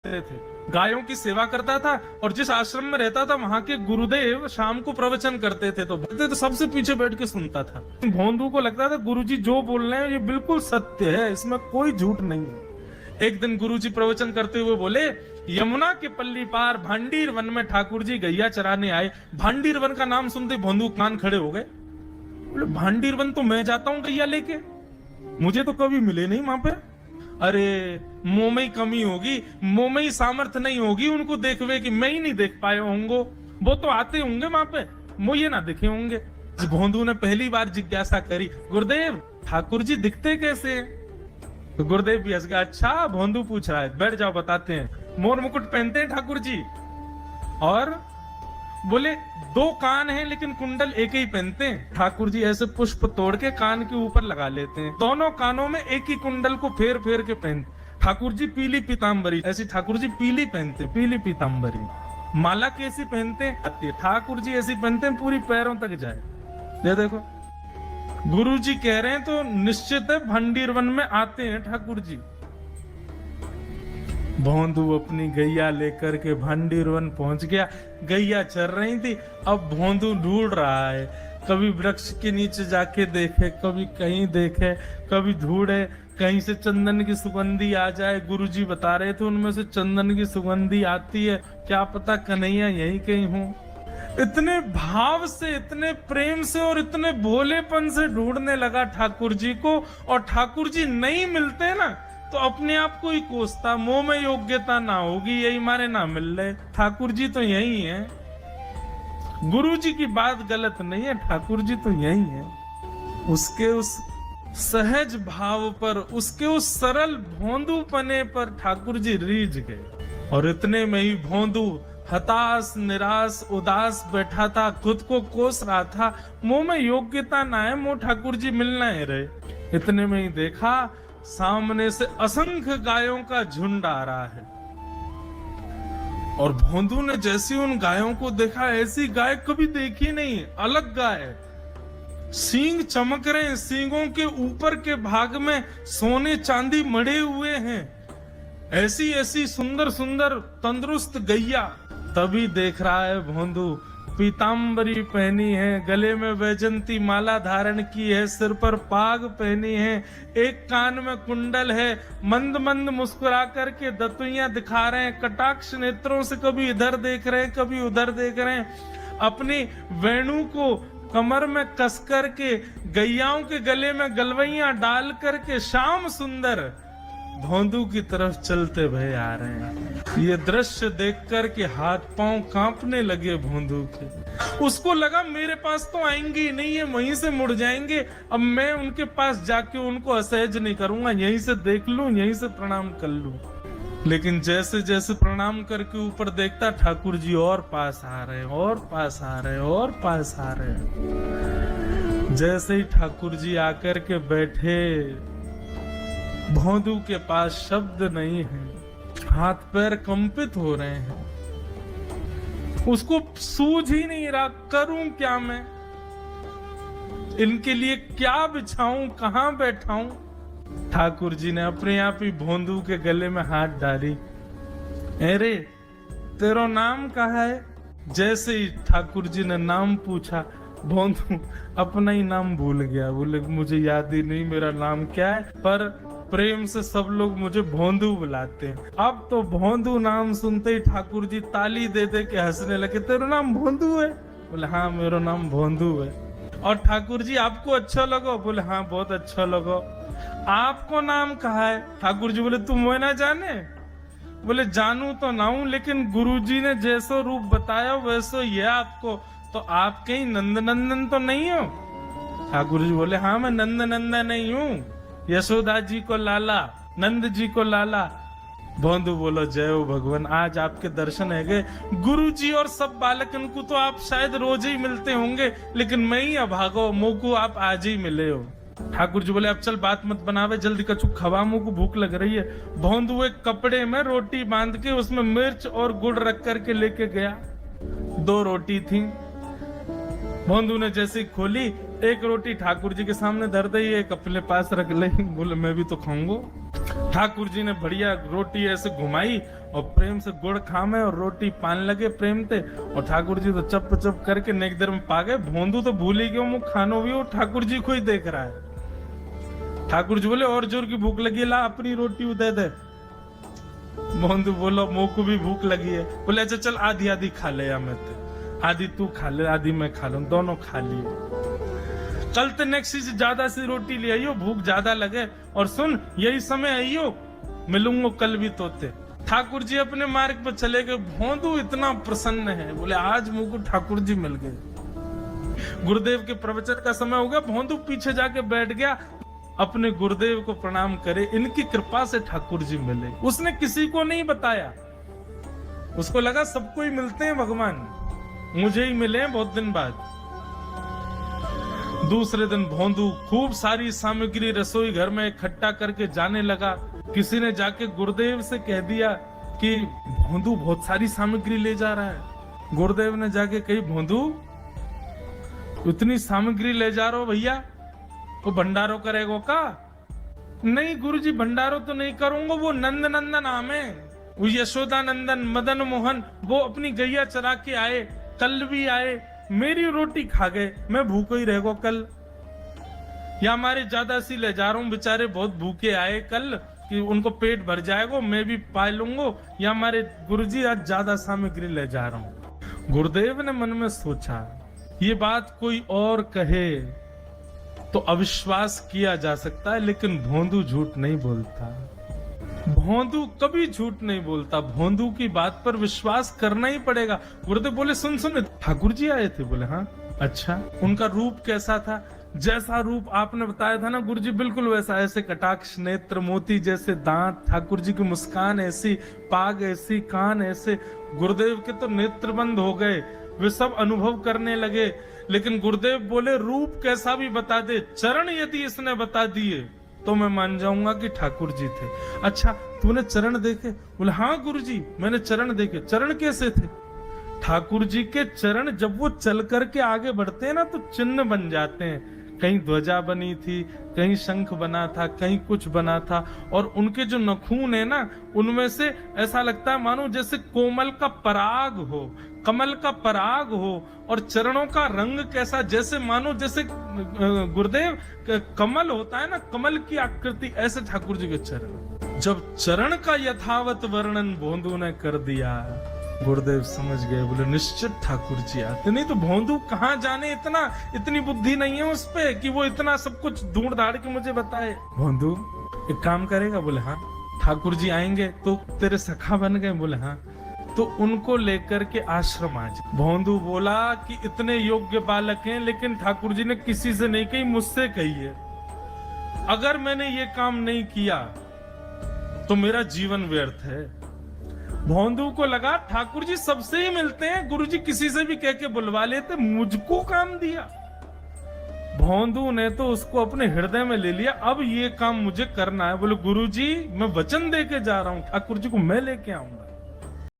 थे, गायों की सेवा करता था और जिस आश्रम में रहता था वहां के गुरुदेव शाम को प्रवचन करते थे तो सबसे पीछे बैठ के सुनता था। भोंदू को लगता था गुरुजी जो बोल रहे हैं ये बिल्कुल सत्य है, इसमें कोई झूठ नहीं है। एक दिन गुरुजी प्रवचन करते हुए बोले, यमुना के पल्ली पार भांडीर वन में ठाकुर जी गैया चराने आए। भांडीर वन का नाम सुनते भोंदू कान खड़े हो गए। बोले भांडीर वन तो मैं जाता हूँ गैया लेके, मुझे तो कभी मिले नहीं वहां पे। अरे मुंह में ही कमी होगी, मुंह में ही सामर्थ्य नहीं होगी उनको देखवे कि मैं ही नहीं देख पाए होंगे, वो तो आते होंगे वहां पे, मुझे ना दिखे होंगे। भोंदू ने पहली बार जिज्ञासा करी, गुरुदेव ठाकुर जी दिखते कैसे हैं? तो गुरुदेव भी हंस गया, अच्छा भोंदू पूछ रहा है, बैठ जाओ बताते हैं। मोर मुकुट पहनते हैं ठाकुर जी, और बोले दो कान हैं लेकिन कुंडल एक ही पहनते हैं। ठाकुर जी ऐसे पुष्प तोड़ के कान के ऊपर लगा लेते हैं, दोनों कानों में एक ही कुंडल को फेर फेर के पहनते। ठाकुर जी पीली पीताम्बरी, ऐसी ठाकुर जी पीली पहनते, पीली पीताम्बरी। माला कैसी पहनते हैं? ठाकुर जी ऐसी पहनते हैं पूरी पैरों तक जाए। ये देखो गुरु जी कह रहे हैं तो निश्चित है भंडीर वन में आते हैं ठाकुर जी। भोंदू अपनी गैया लेकर के भांडीर वन पहुंच गया। गैया चर रही थी, अब भोंदू ढूंढ रहा है, कभी वृक्ष के नीचे जाके देखे, कभी कहीं देखे, कभी ढूंढे कहीं से चंदन की सुगंधी आ जाए। गुरुजी बता रहे थे उनमें से चंदन की सुगंधी आती है, क्या पता कन्हैया यहीं कहीं हो। इतने भाव से, इतने प्रेम से और इतने भोलेपन से ढूंढने लगा ठाकुर जी को, और ठाकुर जी नहीं मिलते ना तो अपने आप को ही कोसता, मुंह में योग्यता ना होगी यही मारे ना मिल रहे, ठाकुर जी तो यही है। गुरु जी की बात गलत नहीं है, ठाकुर जी तो यही है। उसके उस सहज भाव पर, उसके उस सरल भोंदू पने पर ठाकुर जी रीझ गए। और इतने में ही भोंदू हताश निराश उदास बैठा था, खुद को कोस रहा था, मुंह में योग्यता ना है, मुंह ठाकुर जी मिलना है रहे। इतने में ही देखा सामने से असंख्य गायों का झुंड आ रहा है, और भोंदू ने जैसी उन गायों को देखा, ऐसी गाय कभी देखी नहीं, अलग गाय, सींग चमक रहे हैं, सींगों के ऊपर के भाग में सोने चांदी मढ़े हुए हैं, ऐसी ऐसी सुंदर सुंदर तंदुरुस्त गैया। तभी देख रहा है भोंदू पीताम्बरी पहनी है, गले में वैजंती माला धारण की है, सिर पर पाग पहनी है, एक कान में कुंडल है, मंद मंद मुस्कुरा करके दतुइयां दिखा रहे हैं, कटाक्ष नेत्रों से कभी इधर देख रहे हैं कभी उधर देख रहे हैं, अपनी वेणु को कमर में कस करके गैयाओं के गले में गलवैया डाल करके श्याम सुंदर भोंदू की तरफ चलते भय आ रहे हैं। ये दृश्य देख कर के हाथ पांव कांपने लगे भोंदू के। उसको लगा मेरे पास तो आएंगे ही नहीं, है वहीं से मुड़ जाएंगे, अब मैं उनके पास जाके उनको असहज नहीं करूंगा, यहीं से देख लूं, यहीं से प्रणाम कर लूं। लेकिन जैसे जैसे प्रणाम करके ऊपर देखता, ठाकुर जी और पास आ रहे हैं, और पास आ रहे हैं, और पास आ रहे हैं। जैसे ही ठाकुर जी आकर के बैठे, भोंदू के पास शब्द नहीं है, हाथ पैर कंपित हो रहे हैं, उसको सूझ ही नहीं रहा करूं क्या मैं, इनके लिए क्या बिछाऊं, कहां बैठाऊं। ठाकुर जी ने अपने आप ही भोंदू के गले में हाथ डाली, अरे तेरा नाम कहा है? जैसे ही ठाकुर जी ने नाम पूछा, भोंदू अपना ही नाम भूल गया, बोले मुझे याद ही नहीं मेरा नाम क्या है, पर प्रेम से सब लोग मुझे भोंदू बुलाते हैं। अब तो भोंदू नाम सुनते ही ठाकुर जी ताली दे दे के हंसने लगे, तेरा नाम भोंदू है? बोले हाँ मेरा नाम भोंदू है। और ठाकुर जी आपको अच्छा लगा? बोले हाँ बहुत अच्छा लगा। आपको नाम कहा है? ठाकुर जी बोले तुम मैं ना जाने? बोले जानू तो ना हूं, लेकिन गुरुजी ने जैसा रूप बताया वैसा ये आपको, तो आप कहीं नंद नंदन तो नहीं हो? ठाकुर जी बोले हाँ मैं नंद नंदन नहीं हूँ, यशोदा जी को लाला, नंद जी को लाला। भोंदू बोलो जय हो भगवान, आज आपके दर्शन है गए। गुरु जी और सब बालकन को तो आप शायद रोज ही मिलते होंगे, लेकिन मैं ही अभागो, मोको आप आज ही मिले हो। ठाकुर जी बोले अब चल बात मत बनावे, जल्दी कछु खवा, मुंह को भूख लग रही है। भोंदू एक कपड़े में रोटी बांध के उसमें मिर्च और गुड़ रख करके लेके गया। 2 रोटी थी। भोंदू ने जैसे खोली, एक रोटी ठाकुर जी के सामने धर दी, एक अपने पास रख ली, बोले मैं भी तो खाऊंगा। ठाकुर जी ने बढ़िया रोटी ऐसे घुमाई और प्रेम से गुड़ खामे और रोटी पान लगे प्रेम ते, और ठाकुर जी तो चप चप करके नेक देर में पा गए। भोंदू तो भूल ही गयो, मुँह खानो भी वो ठाकुर जी को ही देख रहा है। ठाकुर जी बोले और जोर की भूख लगी, ला अपनी रोटी दे दे। भोंदू बोलो मुँह को भी भूख लगी है। बोले अच्छा चल आधी आधी खा ले, या मैं आधी तू खा ले आधी मैं खा लूं, दोनों खा लिए। कल तो नेक्स्ट से ज्यादा सी रोटी ले आइयो, भूख ज्यादा लगे, और सुन यही समय आइयो, मिलूंगा कल भी तोते। ठाकुर जी अपने मार्ग पर चले गए। भोंदू इतना प्रसन्न है, बोले आज मुझको ठाकुर जी मिल गए। गुरुदेव के प्रवचन का समय हो गया, भोंदू पीछे जाके बैठ गया, अपने गुरुदेव को प्रणाम करे, इनकी कृपा से ठाकुर जी मिले। उसने किसी को नहीं बताया, उसको लगा सबको ही मिलते हैं भगवान, मुझे ही मिले बहुत दिन बाद। दूसरे दिन भोंदू खूब सारी सामग्री रसोई घर में इकट्ठा करके जाने लगा। किसी ने जाके गुरुदेव से कह दिया कि भोंदू बहुत सारी सामग्री ले जा रहा है। गुरुदेव ने जाके कही, भोंदू इतनी सामग्री ले जा रहा हो भैया, वो भंडारो करेगो का? नहीं गुरुजी भंडारो तो नहीं करूंगा, वो नंद नंदन नाम है, वो यशोदा नंदन मदन मोहन, वो अपनी गैया चरा के आए, कल भी आए, मेरी रोटी खा गए, मैं भूखो ही रहेगो कल। या हमारे ज्यादा सी ले जा रहा हूँ, बेचारे बहुत भूखे आए कल, कि उनको पेट भर जाएगा, मैं भी पा लूंगा, या हमारे गुरुजी आज ज्यादा सामग्री ले जा रहा हूँ। गुरुदेव ने मन में सोचा ये बात कोई और कहे तो अविश्वास किया जा सकता है, लेकिन भोंदू झूठ नहीं बोलता। भोंदू कभी झूठ नहीं बोलता, भोंदू की बात पर विश्वास करना ही पड़ेगा। गुरुदेव बोले सुन सुन ठाकुर जी आए थे? बोले हाँ। अच्छा उनका रूप कैसा था? जैसा रूप आपने बताया था ना गुरुजी बिल्कुल वैसा, ऐसे कटाक्ष नेत्र, मोती जैसे दांत, ठाकुर जी की मुस्कान ऐसी, पाग ऐसी, कान ऐसे। गुरुदेव के तो नेत्र बंद हो गए, वे सब अनुभव करने लगे। लेकिन गुरुदेव बोले रूप कैसा भी बता दे, चरण यदि इसने बता दिए तो मैं मान जाऊंगा कि ठाकुर जी थे। अच्छा तूने चरण देखे? बोले हाँ गुरुजी मैंने चरण देखे। चरण कैसे थे? ठाकुर जी के चरण जब वो चल करके आगे बढ़ते हैं ना तो चिन्ह बन जाते हैं। कहीं ध्वजा बनी थी, कहीं शंख बना था, कहीं कुछ बना था, और उनके जो नखून है ना उनमें से ऐसा लगता है मानो जैसे कोमल का पराग हो, कमल का पराग हो। और चरणों का रंग कैसा, जैसे मानो जैसे गुरुदेव कमल होता है ना, कमल की आकृति, ऐसे ठाकुर जी के चरण। जब चरण का यथावत वर्णन भोंदू ने कर दिया, गुरुदेव समझ गए, बोले निश्चित ठाकुर जी आते, नहीं तो भोंदू कहाँ जाने, इतनी बुद्धि नहीं है उस पे कि वो इतना सब कुछ ढूंढ धाड़ के मुझे बताए। भोंदू एक काम करेगा? बोले हाँ। ठाकुर जी आएंगे तो तेरे सखा बन गए? बोले हाँ। तो उनको लेकर के आश्रम आ जाए। भोंदू बोला कि इतने योग्य बालक हैं, लेकिन ठाकुर जी ने किसी से नहीं कही, मुझसे कही है। अगर मैंने ये काम नहीं किया तो मेरा जीवन व्यर्थ है। भोंदू को लगा ठाकुर जी सबसे ही मिलते हैं, गुरुजी किसी से भी कह के बुलवा लेते, मुझको काम दिया। भोंदू ने तो उसको अपने हृदय में ले लिया, अब ये काम मुझे करना है। बोले गुरुजी मैं वचन दे के जा रहा हूं, ठाकुर जी को मैं लेके आऊंगा।